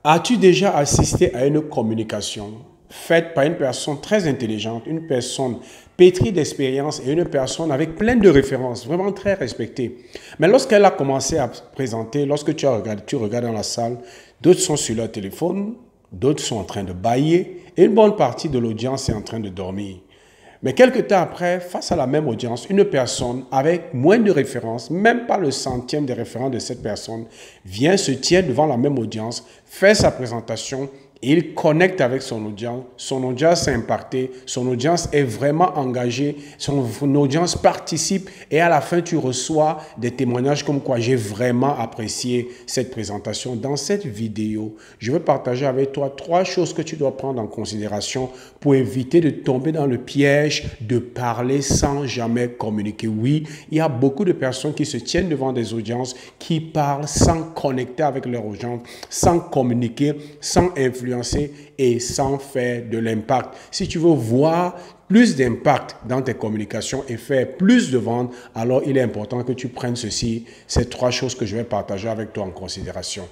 As-tu déjà assisté à une communication faite par une personne très intelligente, une personne pétrie d'expérience et une personne avec plein de références, vraiment très respectée. Mais lorsqu'elle a commencé à présenter, lorsque tu regardes dans la salle, d'autres sont sur leur téléphone, d'autres sont en train de bâiller et une bonne partie de l'audience est en train de dormir. Mais quelques temps après, face à la même audience, une personne avec moins de références, même pas le centième des références de cette personne, vient se tient devant la même audience, fait sa présentation et il connecte avec son audience est impactée, son audience est vraiment engagée, son audience participe et à la fin tu reçois des témoignages comme quoi j'ai vraiment apprécié cette présentation. Dans cette vidéo, je veux partager avec toi 3 choses que tu dois prendre en considération pour éviter de tomber dans le piège de parler sans jamais communiquer. Oui, il y a beaucoup de personnes qui se tiennent devant des audiences, qui parlent sans connecter avec leur audience, sans communiquer, sans influencer et sans faire de l'impact. Si tu veux voir plus d'impact dans tes communications et faire plus de ventes, alors il est important que tu prennes ces 3 choses que je vais partager avec toi en considération.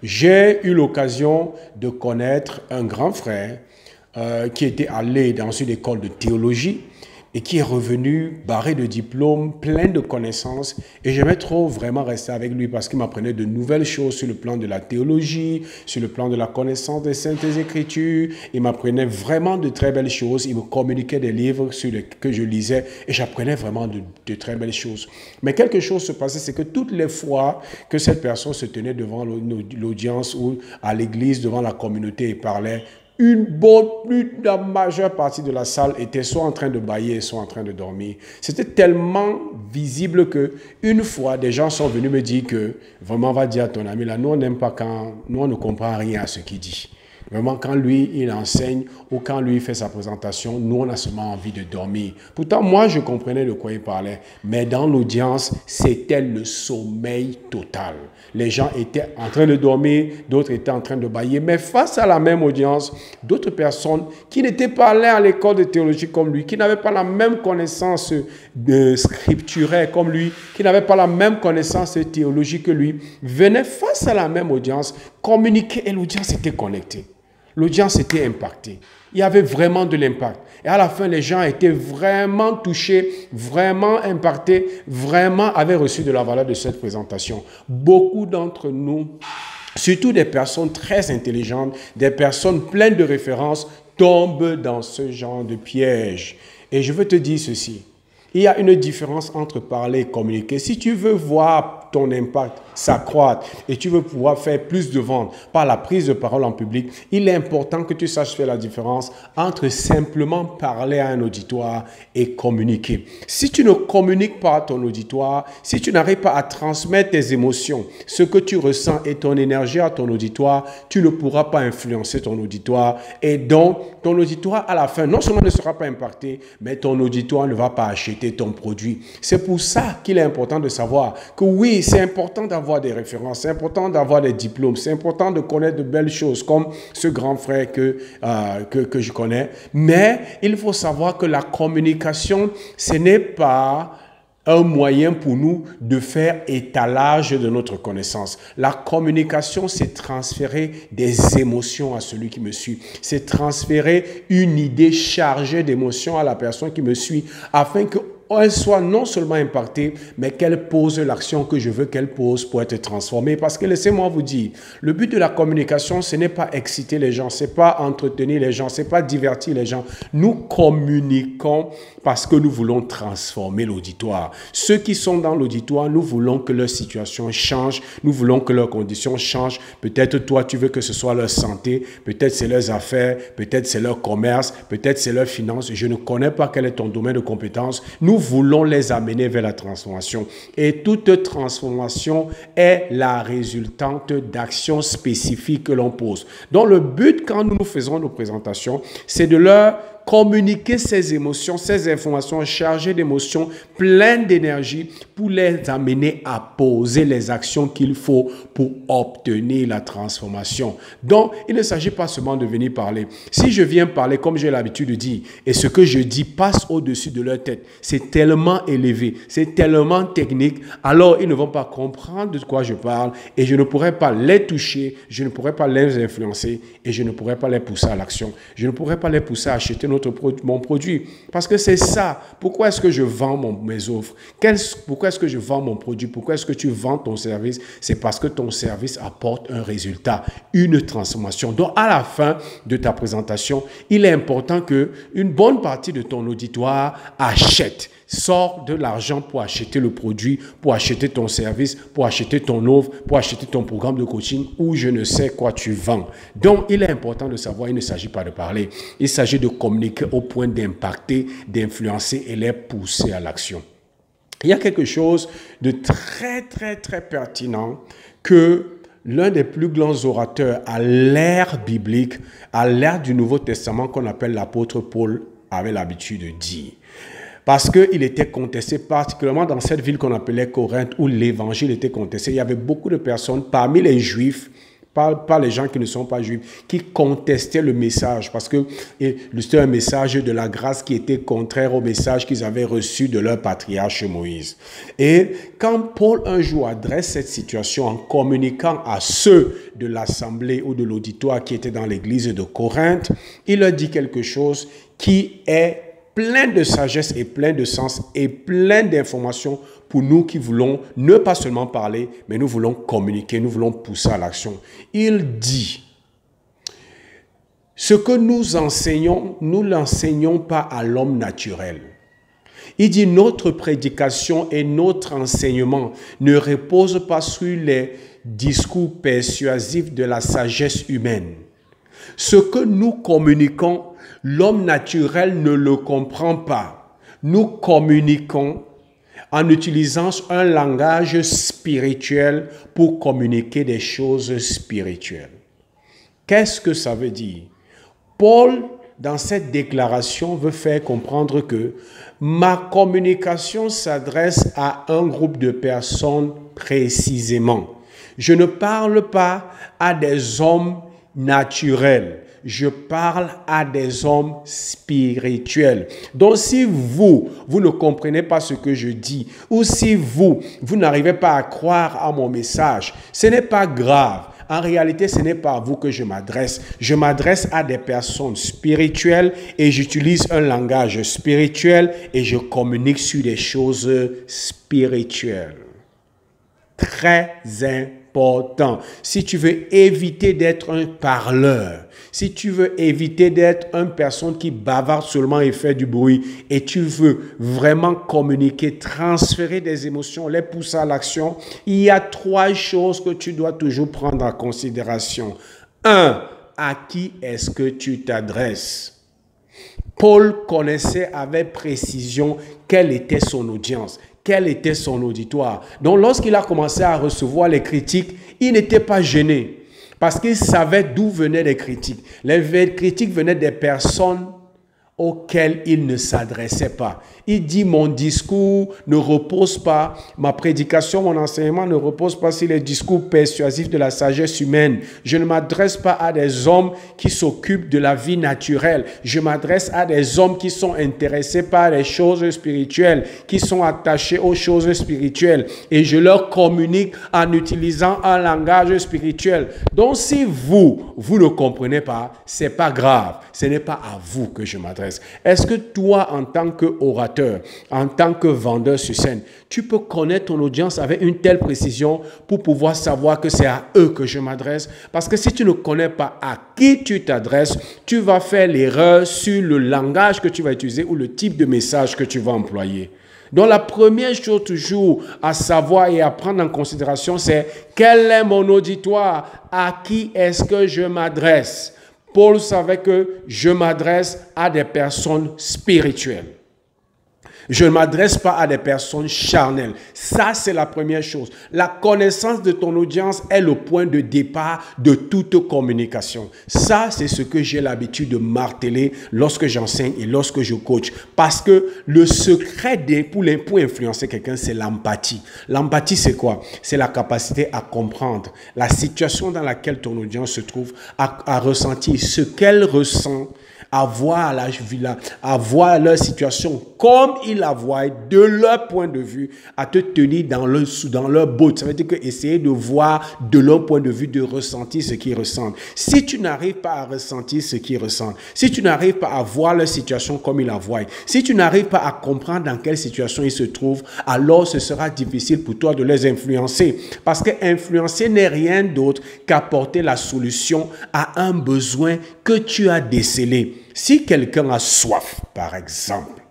J'ai eu l'occasion de connaître un grand frère qui était allé dans une école de théologie et qui est revenu barré de diplômes, plein de connaissances. Et j'aimais trop vraiment rester avec lui parce qu'il m'apprenait de nouvelles choses sur le plan de la théologie, sur le plan de la connaissance des Saintes Écritures. Il m'apprenait vraiment de très belles choses. Il me communiquait des livres que je lisais et j'apprenais vraiment de très belles choses. Mais quelque chose se passait, c'est que toutes les fois que cette personne se tenait devant l'audience ou à l'église, devant la communauté et parlait, la majeure partie de la salle était soit en train de bâiller, soit en train de dormir. C'était tellement visible que une fois, des gens sont venus me dire que vraiment, on va dire à ton ami là, nous on n'aime pas quand, nous on ne comprend rien à ce qu'il dit. Vraiment, quand lui, il enseigne ou quand lui fait sa présentation, nous, on a seulement envie de dormir. Pourtant, moi, je comprenais de quoi il parlait. Mais dans l'audience, c'était le sommeil total. Les gens étaient en train de dormir, d'autres étaient en train de bâiller. Mais face à la même audience, d'autres personnes qui n'étaient pas allées à l'école de théologie comme lui, qui n'avaient pas la même connaissance scripturaire comme lui, qui n'avaient pas la même connaissance théologique que lui, venaient face à la même audience, communiquer et l'audience était connectée. L'audience était impactée. Il y avait vraiment de l'impact. Et à la fin, les gens étaient vraiment touchés, vraiment impactés, vraiment avaient reçu de la valeur de cette présentation. Beaucoup d'entre nous, surtout des personnes très intelligentes, des personnes pleines de références, tombent dans ce genre de piège. Et je veux te dire ceci. Il y a une différence entre parler et communiquer. Si tu veux voir ton impact s'accroître et tu veux pouvoir faire plus de ventes par la prise de parole en public, il est important que tu saches faire la différence entre simplement parler à un auditoire et communiquer. Si tu ne communiques pas à ton auditoire, si tu n'arrives pas à transmettre tes émotions, ce que tu ressens et ton énergie à ton auditoire, tu ne pourras pas influencer ton auditoire et donc ton auditoire à la fin non seulement ne sera pas impacté, mais ton auditoire ne va pas acheter ton produit. C'est pour ça qu'il est important de savoir que oui, c'est important d'avoir des références, c'est important d'avoir des diplômes, c'est important de connaître de belles choses comme ce grand frère que je connais. Mais il faut savoir que la communication, ce n'est pas un moyen pour nous de faire étalage de notre connaissance. La communication, c'est transférer des émotions à celui qui me suit. C'est transférer une idée chargée d'émotions à la personne qui me suit afin qu'elle soit non seulement impactée, mais qu'elle pose l'action que je veux qu'elle pose pour être transformée. Parce que laissez-moi vous dire, le but de la communication, ce n'est pas exciter les gens, ce n'est pas entretenir les gens, ce n'est pas divertir les gens. Nous communiquons parce que nous voulons transformer l'auditoire. Ceux qui sont dans l'auditoire, nous voulons que leur situation change, nous voulons que leurs conditions changent. Peut-être toi, tu veux que ce soit leur santé, peut-être c'est leurs affaires, peut-être c'est leur commerce, peut-être c'est leurs finances. Je ne connais pas quel est ton domaine de compétence. Nous voulons les amener vers la transformation. Et toute transformation est la résultante d'actions spécifiques que l'on pose. Donc le but, quand nous faisons nos présentations, c'est de leur communiquer ces émotions, ces informations chargées d'émotions, pleines d'énergie, pour les amener à poser les actions qu'il faut pour obtenir la transformation. Donc, il ne s'agit pas seulement de venir parler. Si je viens parler comme j'ai l'habitude de dire, et ce que je dis passe au-dessus de leur tête, c'est tellement élevé, c'est tellement technique, alors ils ne vont pas comprendre de quoi je parle et je ne pourrai pas les toucher, je ne pourrai pas les influencer et je ne pourrai pas les pousser à l'action. Je ne pourrai pas les pousser à acheter mon produit. Parce que c'est ça. Pourquoi est-ce que je vends mes offres? Pourquoi est-ce que je vends mon produit? Pourquoi est-ce que tu vends ton service? C'est parce que ton service apporte un résultat, une transformation. Donc, à la fin de ta présentation, il est important qu'une bonne partie de ton auditoire achète. Sors de l'argent pour acheter le produit, pour acheter ton service, pour acheter ton offre, pour acheter ton programme de coaching ou je ne sais quoi tu vends. Donc, il est important de savoir, il ne s'agit pas de parler. Il s'agit de communiquer au point d'impacter, d'influencer et les pousser à l'action. Il y a quelque chose de très, très, très pertinent que l'un des plus grands orateurs à l'ère biblique, à l'ère du Nouveau Testament qu'on appelle l'apôtre Paul, avait l'habitude de dire. Parce qu'il était contesté, particulièrement dans cette ville qu'on appelait Corinthe, où l'évangile était contesté. Il y avait beaucoup de personnes parmi les juifs, pas les gens qui ne sont pas juifs, qui contestaient le message parce que c'était un message de la grâce qui était contraire au message qu'ils avaient reçu de leur patriarche Moïse. Et quand Paul un jour adresse cette situation en communiquant à ceux de l'assemblée ou de l'auditoire qui étaient dans l'église de Corinthe, il leur dit quelque chose qui est plein de sagesse et plein de sens et plein d'informations pour nous qui voulons ne pas seulement parler, mais nous voulons communiquer, nous voulons pousser à l'action. Il dit, ce que nous enseignons, nous ne l'enseignons pas à l'homme naturel. Il dit, notre prédication et notre enseignement ne reposent pas sur les discours persuasifs de la sagesse humaine. Ce que nous communiquons, l'homme naturel ne le comprend pas. Nous communiquons en utilisant un langage spirituel pour communiquer des choses spirituelles. Qu'est-ce que ça veut dire? Paul, dans cette déclaration, veut faire comprendre que ma communication s'adresse à un groupe de personnes précisément. Je ne parle pas à des hommes naturels. Je parle à des hommes spirituels. Donc, si vous ne comprenez pas ce que je dis, ou si vous n'arrivez pas à croire à mon message, ce n'est pas grave. En réalité, ce n'est pas à vous que je m'adresse. Je m'adresse à des personnes spirituelles et j'utilise un langage spirituel et je communique sur des choses spirituelles. Très important. Si tu veux éviter d'être un parleur, si tu veux éviter d'être une personne qui bavarde seulement et fait du bruit, et tu veux vraiment communiquer, transférer des émotions, les pousser à l'action, il y a 3 choses que tu dois toujours prendre en considération. 1. À qui est-ce que tu t'adresses? Paul connaissait avec précision quelle était son audience, quel était son auditoire. Donc, lorsqu'il a commencé à recevoir les critiques, il n'était pas gêné. Parce qu'il savait d'où venaient les critiques. Les critiques venaient des personnes auxquelles il ne s'adressait pas. Il dit, mon discours ne repose pas, ma prédication, mon enseignement ne repose pas sur les discours persuasifs de la sagesse humaine. Je ne m'adresse pas à des hommes qui s'occupent de la vie naturelle. Je m'adresse à des hommes qui sont intéressés par les choses spirituelles, qui sont attachés aux choses spirituelles. Et je leur communique en utilisant un langage spirituel. Donc, si vous ne comprenez pas, c'est pas grave. Ce n'est pas à vous que je m'adresse. Est-ce que toi, en tant qu'orateur, en tant que vendeur sur scène, tu peux connaître ton audience avec une telle précision pour pouvoir savoir que c'est à eux que je m'adresse? Parce que si tu ne connais pas à qui tu t'adresses, tu vas faire l'erreur sur le langage que tu vas utiliser ou le type de message que tu vas employer. Donc la première chose toujours à savoir et à prendre en considération, c'est quel est mon auditoire? À qui est-ce que je m'adresse? Paul savait que je m'adresse à des personnes spirituelles. Je ne m'adresse pas à des personnes charnelles. Ça, c'est la première chose. La connaissance de ton audience est le point de départ de toute communication. Ça, c'est ce que j'ai l'habitude de marteler lorsque j'enseigne et lorsque je coach. Parce que le secret pour influencer quelqu'un, c'est l'empathie. L'empathie, c'est quoi? C'est la capacité à comprendre la situation dans laquelle ton audience se trouve, à ressentir ce qu'elle ressent, à voir leur situation comme ils la voient de leur point de vue, à te tenir dans leur botte. Ça veut dire que essayer de voir de leur point de vue, de ressentir ce qu'ils ressentent. Si tu n'arrives pas à ressentir ce qu'ils ressentent, si tu n'arrives pas à voir leur situation comme ils la voient, si tu n'arrives pas à comprendre dans quelle situation ils se trouvent, alors ce sera difficile pour toi de les influencer. Parce que influencer n'est rien d'autre qu'apporter la solution à un besoin que tu as décelé. Si quelqu'un a soif, par exemple,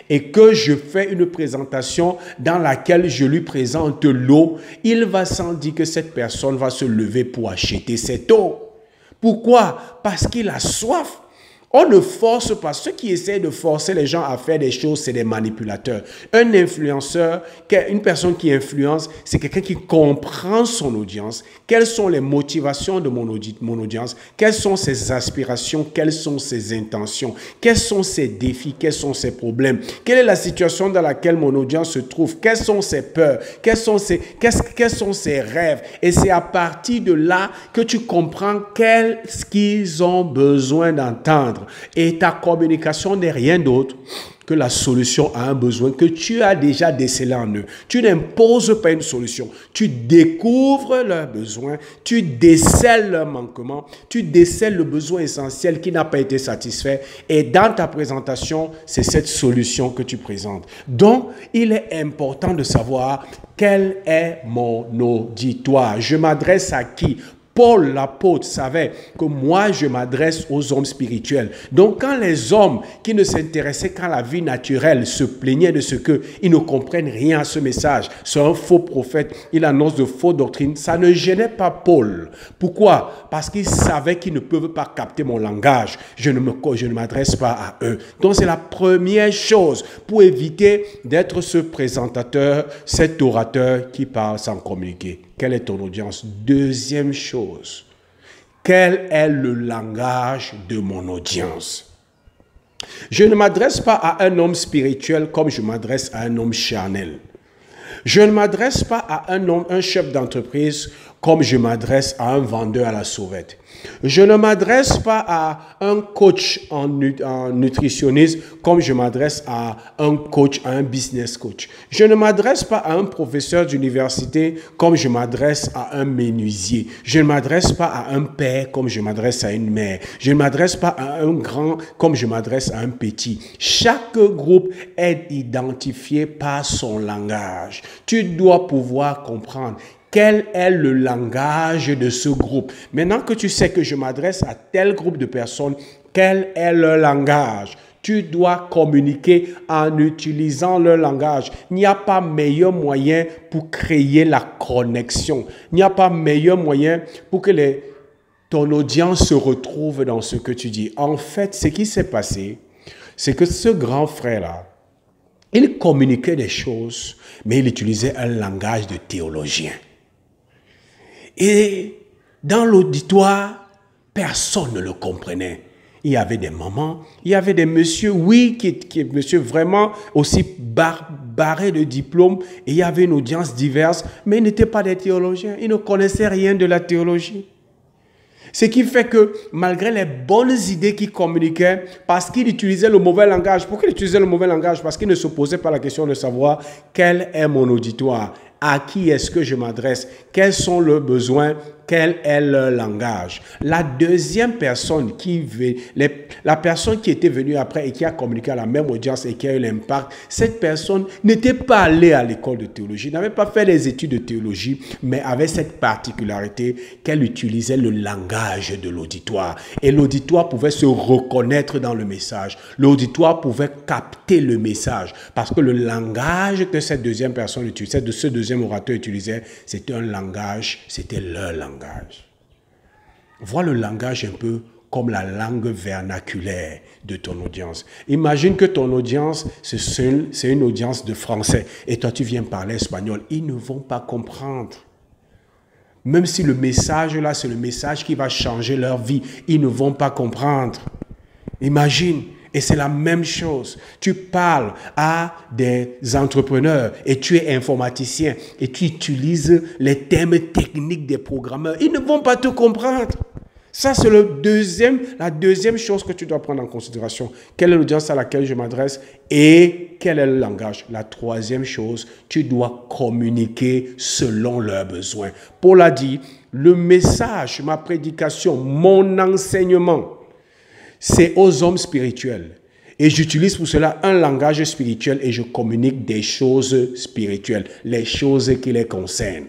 et que je fais une présentation dans laquelle je lui présente l'eau, il va sans dire que cette personne va se lever pour acheter cette eau. Pourquoi? Parce qu'il a soif. On ne force pas. Ceux qui essaient de forcer les gens à faire des choses, c'est des manipulateurs. Un influenceur, une personne qui influence, c'est quelqu'un qui comprend son audience. Quelles sont les motivations de mon audience? Quelles sont ses aspirations? Quelles sont ses intentions? Quels sont ses défis? Quels sont ses problèmes? Quelle est la situation dans laquelle mon audience se trouve? Quelles sont ses peurs? Quels sont ses rêves? Et c'est à partir de là que tu comprends qu'est-ce qu'ils ont besoin d'entendre. Et ta communication n'est rien d'autre que la solution à un besoin que tu as déjà décelé en eux. Tu n'imposes pas une solution. Tu découvres leurs besoins, tu décèles leurs manquements, tu décèles le besoin essentiel qui n'a pas été satisfait. Et dans ta présentation, c'est cette solution que tu présentes. Donc, il est important de savoir quel est mon auditoire. Je m'adresse à qui? Paul, l'apôtre, savait que moi, je m'adresse aux hommes spirituels. Donc, quand les hommes qui ne s'intéressaient qu'à la vie naturelle se plaignaient de ce qu'ils ne comprennent rien à ce message, c'est un faux prophète, il annonce de fausses doctrines, ça ne gênait pas Paul. Pourquoi? Parce qu'il savait qu'ils ne peuvent pas capter mon langage. Je ne m'adresse pas à eux. Donc, c'est la première chose pour éviter d'être ce présentateur, cet orateur qui parle sans communiquer. Quelle est ton audience? Deuxième chose, quel est le langage de mon audience? Je ne m'adresse pas à un homme spirituel comme je m'adresse à un homme charnel. Je ne m'adresse pas à un chef d'entreprise comme je m'adresse à un vendeur à la sauvette. Je ne m'adresse pas à un coach en nutritionniste comme je m'adresse à un coach, à un business coach. Je ne m'adresse pas à un professeur d'université comme je m'adresse à un menuisier. Je ne m'adresse pas à un père comme je m'adresse à une mère. Je ne m'adresse pas à un grand comme je m'adresse à un petit. Chaque groupe est identifié par son langage. Tu dois pouvoir comprendre quel est le langage de ce groupe. Maintenant que tu sais que je m'adresse à tel groupe de personnes, quel est leur langage? Tu dois communiquer en utilisant leur langage. Il n'y a pas meilleur moyen pour créer la connexion. Il n'y a pas meilleur moyen pour que ton audience se retrouve dans ce que tu dis. En fait, ce qui s'est passé, c'est que ce grand frère-là, il communiquait des choses, mais il utilisait un langage de théologien. Et dans l'auditoire, personne ne le comprenait. Il y avait des mamans, il y avait des messieurs, oui, qui monsieur vraiment aussi barrés de diplôme, et il y avait une audience diverse, mais ils n'étaient pas des théologiens, ils ne connaissaient rien de la théologie. Ce qui fait que malgré les bonnes idées qu'il communiquait, parce qu'il utilisait le mauvais langage, pourquoi il utilisait le mauvais langage? Parce qu'il ne se posait pas la question de savoir quel est mon auditoire, à qui est-ce que je m'adresse, quels sont leurs besoins, quel est leur langage. La deuxième personne la personne qui était venue après et qui a communiqué à la même audience et qui a eu l'impact, cette personne n'était pas allée à l'école de théologie, n'avait pas fait des études de théologie, mais avait cette particularité qu'elle utilisait le langage de l'auditoire. Et l'auditoire pouvait se reconnaître dans le message. L'auditoire pouvait capter le message parce que le langage que cette deuxième personne utilisait, de ce deuxième orateur utilisait, c'était un langage, c'était leur langage. Vois le langage un peu comme la langue vernaculaire de ton audience. Imagine que ton audience, c'est une audience de français et toi tu viens parler espagnol. Ils ne vont pas comprendre. Même si le message là, c'est le message qui va changer leur vie, ils ne vont pas comprendre. Imagine, et c'est la même chose. Tu parles à des entrepreneurs et tu es informaticien et tu utilises les termes techniques des programmeurs. Ils ne vont pas te comprendre. Ça, c'est la deuxième chose que tu dois prendre en considération. Quelle est l'audience à laquelle je m'adresse et quel est le langage? La troisième chose, tu dois communiquer selon leurs besoins. Paul a dit, le message, ma prédication, mon enseignement, c'est aux hommes spirituels. Et j'utilise pour cela un langage spirituel et je communique des choses spirituelles, les choses qui les concernent.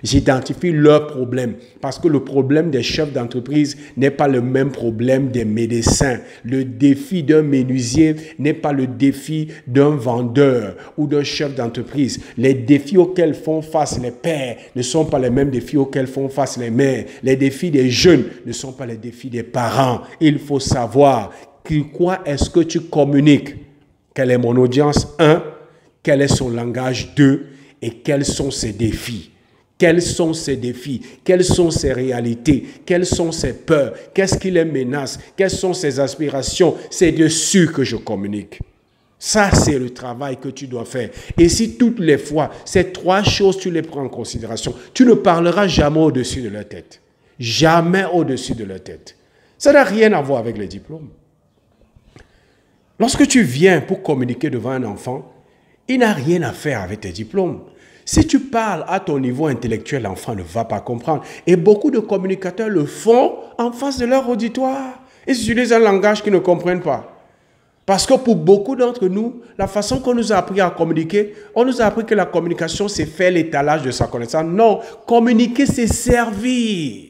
J'identifie leurs problèmes parce que le problème des chefs d'entreprise n'est pas le même problème des médecins. Le défi d'un menuisier n'est pas le défi d'un vendeur ou d'un chef d'entreprise. Les défis auxquels font face les pères ne sont pas les mêmes défis auxquels font face les mères. Les défis des jeunes ne sont pas les défis des parents. Il faut savoir quoi est-ce que tu communiques. Quelle est mon audience? 1. Quel est son langage? 2. Et quels sont ses défis? Quels sont ses défis? Quelles sont ses réalités? Quelles sont ses peurs? Qu'est-ce qui les menace? Quelles sont ses aspirations? C'est dessus que je communique. Ça, c'est le travail que tu dois faire. Et si toutes les fois, ces 3 choses, tu les prends en considération, tu ne parleras jamais au-dessus de leur tête. Jamais au-dessus de leur tête. Ça n'a rien à voir avec les diplômes. Lorsque tu viens pour communiquer devant un enfant, il n'a rien à faire avec tes diplômes. Si tu parles à ton niveau intellectuel, l'enfant ne va pas comprendre. Et beaucoup de communicateurs le font en face de leur auditoire. Ils utilisent un langage qu'ils ne comprennent pas. Parce que pour beaucoup d'entre nous, la façon qu'on nous a appris à communiquer, on nous a appris que la communication, c'est faire l'étalage de sa connaissance. Non, communiquer, c'est servir.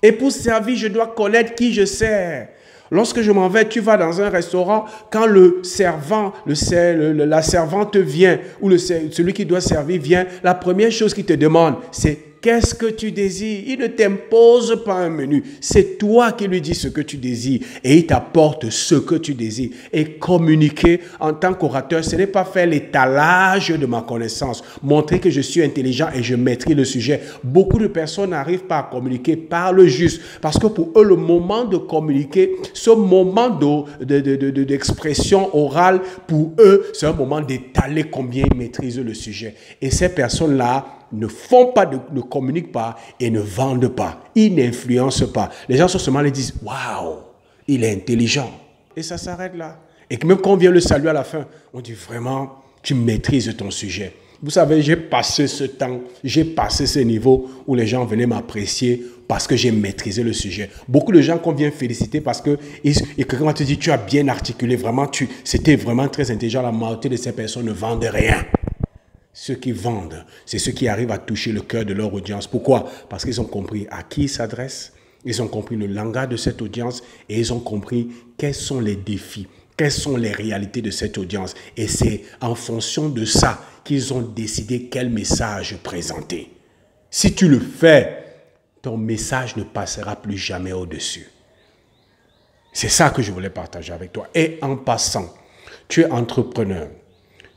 Et pour servir, je dois connaître qui je sers. Lorsque je m'en vais, tu vas dans un restaurant, quand le servant, la servante vient, ou celui qui doit servir vient, la première chose qu'il te demande, c'est qu'est-ce que tu désires? Il ne t'impose pas un menu. C'est toi qui lui dis ce que tu désires et il t'apporte ce que tu désires. Et communiquer en tant qu'orateur, ce n'est pas faire l'étalage de ma connaissance, montrer que je suis intelligent et je maîtrise le sujet. Beaucoup de personnes n'arrivent pas à communiquer, parlent juste, parce que pour eux, le moment de communiquer, ce moment d'expression orale, pour eux, c'est un moment d'étaler combien ils maîtrisent le sujet. Et ces personnes-là, ne font pas, ne communiquent pas et ne vendent pas. Ils n'influencent pas. Les gens sur ce moment les disent, waouh, il est intelligent. Et ça s'arrête là. Et même quand on vient le saluer à la fin, on dit vraiment, tu maîtrises ton sujet. Vous savez, j'ai passé ce temps, j'ai passé ce niveau où les gens venaient m'apprécier parce que j'ai maîtrisé le sujet. Beaucoup de gens qu'on vient féliciter parce que quelqu'un te dit, tu as bien articulé, vraiment, c'était vraiment très intelligent. La majorité de ces personnes ne vendent rien. Ceux qui vendent, c'est ceux qui arrivent à toucher le cœur de leur audience. Pourquoi? Parce qu'ils ont compris à qui ils s'adressent, ils ont compris le langage de cette audience et ils ont compris quels sont les défis, quelles sont les réalités de cette audience. Et c'est en fonction de ça qu'ils ont décidé quel message présenter. Si tu le fais, ton message ne passera plus jamais au-dessus. C'est ça que je voulais partager avec toi. Et en passant, tu es entrepreneur,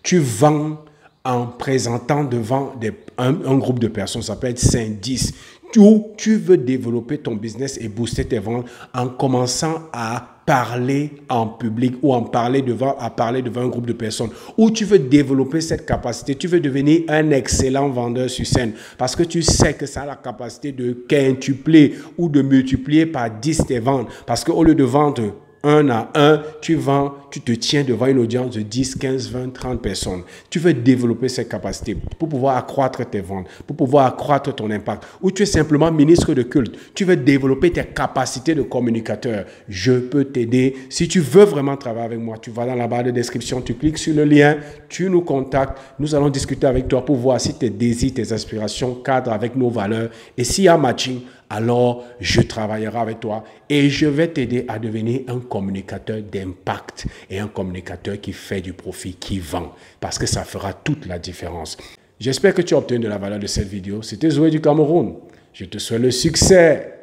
tu vends en présentant devant un groupe de personnes, ça peut être 5, 10, où tu veux développer ton business et booster tes ventes en commençant à parler en public ou à parler devant un groupe de personnes, où tu veux développer cette capacité, tu veux devenir un excellent vendeur sur scène parce que tu sais que ça a la capacité de quintupler ou de multiplier par 10 tes ventes parce qu'au lieu de vendre 1 à 1, tu te tiens devant une audience de 10, 15, 20, 30 personnes. Tu veux développer cette capacité pour pouvoir accroître tes ventes, pour pouvoir accroître ton impact. Ou tu es simplement ministre de culte. Tu veux développer tes capacités de communicateur. Je peux t'aider. Si tu veux vraiment travailler avec moi, tu vas dans la barre de description, tu cliques sur le lien, tu nous contactes. Nous allons discuter avec toi pour voir si tes désirs, tes aspirations cadrent avec nos valeurs. Et s'il y a matching, alors je travaillerai avec toi et je vais t'aider à devenir un communicateur d'impact et un communicateur qui fait du profit, qui vend, parce que ça fera toute la différence. J'espère que tu as obtenu de la valeur de cette vidéo. C'était Zoé du Cameroun. Je te souhaite le succès.